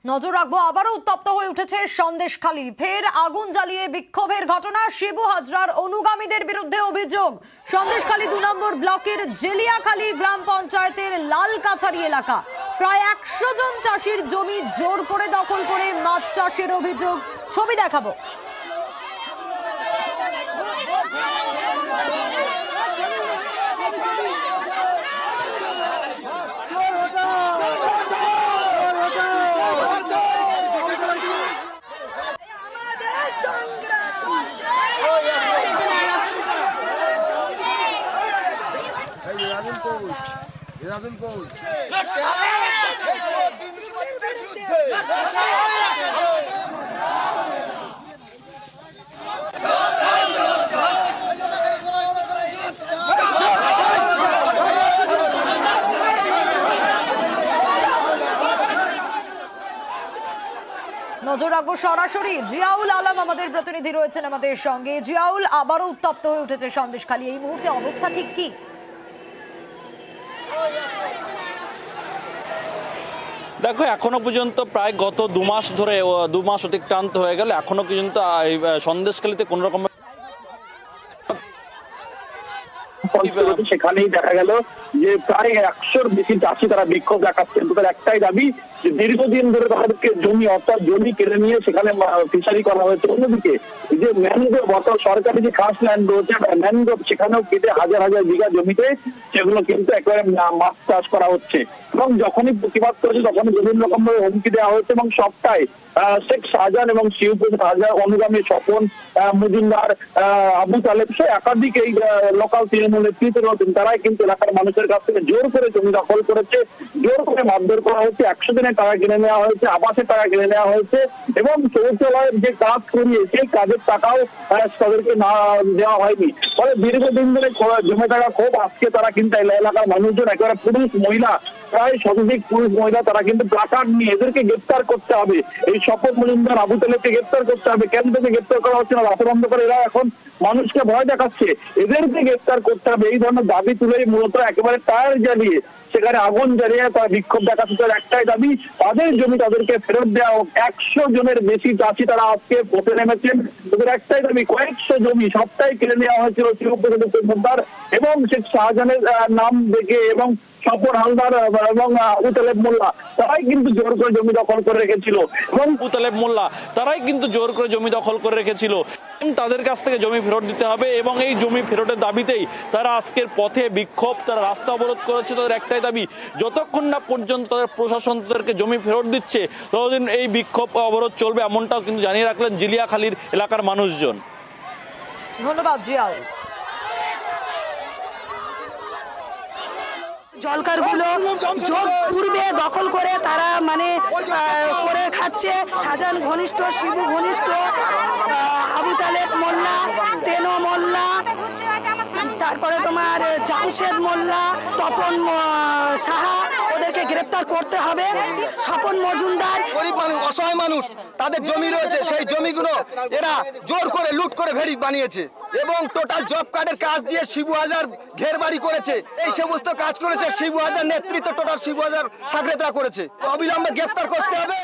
নজর রাখবো, আবারও উত্তপ্ত হয়ে উঠেছে সন্দেশখালী। ফের আগুন জ্বালিয়ে বিক্ষোভের ঘটনা। শিবু হাজরার অনুগামীদের বিরুদ্ধে অভিযোগ। সন্দেশখালী 2 নম্বর ব্লকের জেলিয়াখালী গ্রাম পঞ্চায়েতের লালকাছারি এলাকা প্রায় 100 জন চাষির জমি জোর করে দখল করে মাছ চাষের অভিযোগ। ছবি দেখাবো। নজর রাখবো সরাসরি। জিয়াউল আলম আমাদের প্রতিনিধি রয়েছেন আমাদের সঙ্গে। জিয়াউল, আবারও উত্তপ্ত হয়ে উঠেছে সন্দেশখালী, এই মুহূর্তে অবস্থা ঠিক কি? দেখো, এখনো পর্যন্ত প্রায় গত 2 মাস ধরে 2 মাস অতিক্রান্ত হয়ে গেল, এখনো পর্যন্ত সন্দেশখালীতে কোন রকম সেখানেই দেখা গেল যে প্রায় 100-র বেশি চাষি তারা বিক্ষোভ দেখাচ্ছেন। তাদের একটাই দাবি যে দীর্ঘদিন ধরে তাদেরকে জমি অর্থাৎ জমি কেড়ে নিয়ে সেখানে ফিশারি করা হয়েছে। অন্যদিকে যে ম্যানগ্রোভ অর্থাৎ সরকারি যে খাস ল্যান্ড রয়েছে ম্যানগ্রোভ, সেখানেও কেটে হাজার হাজার বিঘা জমিতে সেগুলো কিন্তু একেবারে মাছ চাষ করা হচ্ছে। এবং যখনই প্রতিবাদ করেছে তখনই বিভিন্ন রকম ভাবে হুমকি দেওয়া হয়েছে এবং সবটাই শেখ শাহজাহান এবং শিবপুর হাজার অনুগামী স্বপন মজুমদার, আবু তালেব সহ একাধিক এই লোকাল তৃণমূল নেতৃত্ব রয়েছেন। তারাই কিন্তু এলাকার মানুষের কাছ থেকে জোর করে জমি দখল করেছে, জোর করে মারধর করা হয়েছে, 100 দিনের টাকা কিনে নেওয়া হয়েছে, আবাসের টাকা কিনে নেওয়া হয়েছে এবং শৌচালয়ের যে কাজ করিয়ে সেই কাজের টাকাও তাদেরকে না দেওয়া হয়নি। ফলে দীর্ঘদিন ধরে জমে থাকা ক্ষোভ আজকে তারা কিন্তু এলাকার মানুষজন একেবারে পুরুষ মহিলা প্রায় শতাধিক পুরুষ মহিলা তারা কিন্তু প্লাকার্ড নিয়ে এদেরকে গ্রেপ্তার করতে হবে, এই শপথ মজুমদার আবু তালেবকে গ্রেপ্তার করতে হবে। কেন তাকে গ্রেপ্তার করা হচ্ছে না? রাস্তা বন্ধ করে এরা এখন মানুষকে ভয় দেখাচ্ছে, এদেরকে গ্রেপ্তার করতে হবে। এই ধরনের দাবি তুলেই মূলত একেবারে টায়ার জ্বালিয়ে সেখানে আগুন জ্বালিয়ে তারা বিক্ষোভ দেখাচ্ছে। তার একটাই দাবি, তাদের জমি তাদেরকে ফেরত দেওয়া হোক। 100 জনের বেশি চাষি তারা আজকে পথে নেমেছেন। তাদের একটাই দাবি, কয়েকশো জমি সবটাই কেড়ে নেওয়া হয়েছিল শিবপুর মজুমদার এবং শেখ শাহজাহানের নাম দেখে এবং স্বপন হালদার এবং আবু তালেব মোল্লা তারাই কিন্তু জোর করে জমি দখল করে রেখেছিল এবং আবু তালেব মোল্লা তারাই কিন্তু জোর করে জমি দখল করে রেখেছিল। তাদের কাছ থেকে জমি ফেরত দিতে হবে এবং এই জমি ফেরতের দাবিতেই তারা আজকের পথে বিক্ষোভ, তারা রাস্তা অবরোধ করেছে। তাদের একটাই দাবি, যতক্ষণ না পর্যন্ত তাদের প্রশাসন তাদেরকে জমি ফেরত দিচ্ছে ততদিন এই বিক্ষোভ অবরোধ চলবে, এমনটাও কিন্তু জানিয়ে রাখলেন জিলিয়াখালীর এলাকার মানুষজন। ধন্যবাদ জিয়াউল। জলকারগুলো পূর্বে দখল করে তারা করে খাচ্ছে। শাহজাহান ঘনিষ্ঠ, শিবু ঘনিষ্ঠ, আবু তালেব মোল্লা, তেনো মোল্লা, তারপরে তোমার জামশেদ মোল্লা, তপন সাহা, ওদেরকে গ্রেপ্তার করতে হবে। স্বপন মজুমদার গরিব মানুষ, অসহায় মানুষ, তাদের জমি রয়েছে, সেই জমিগুলো এরা জোর করে লুট করে ভেড়ি বানিয়েছে এবং টোটাল জব কার্ডের কাজ দিয়ে শিবু হাজার ঘের বাড়ি করেছে। এই সমস্ত কাজ করেছে শিবু হাজার নেতৃত্ব, টোটাল শিবু হাজার সাগরেতরা করেছে। অবিলম্বে গ্রেপ্তার করতে হবে।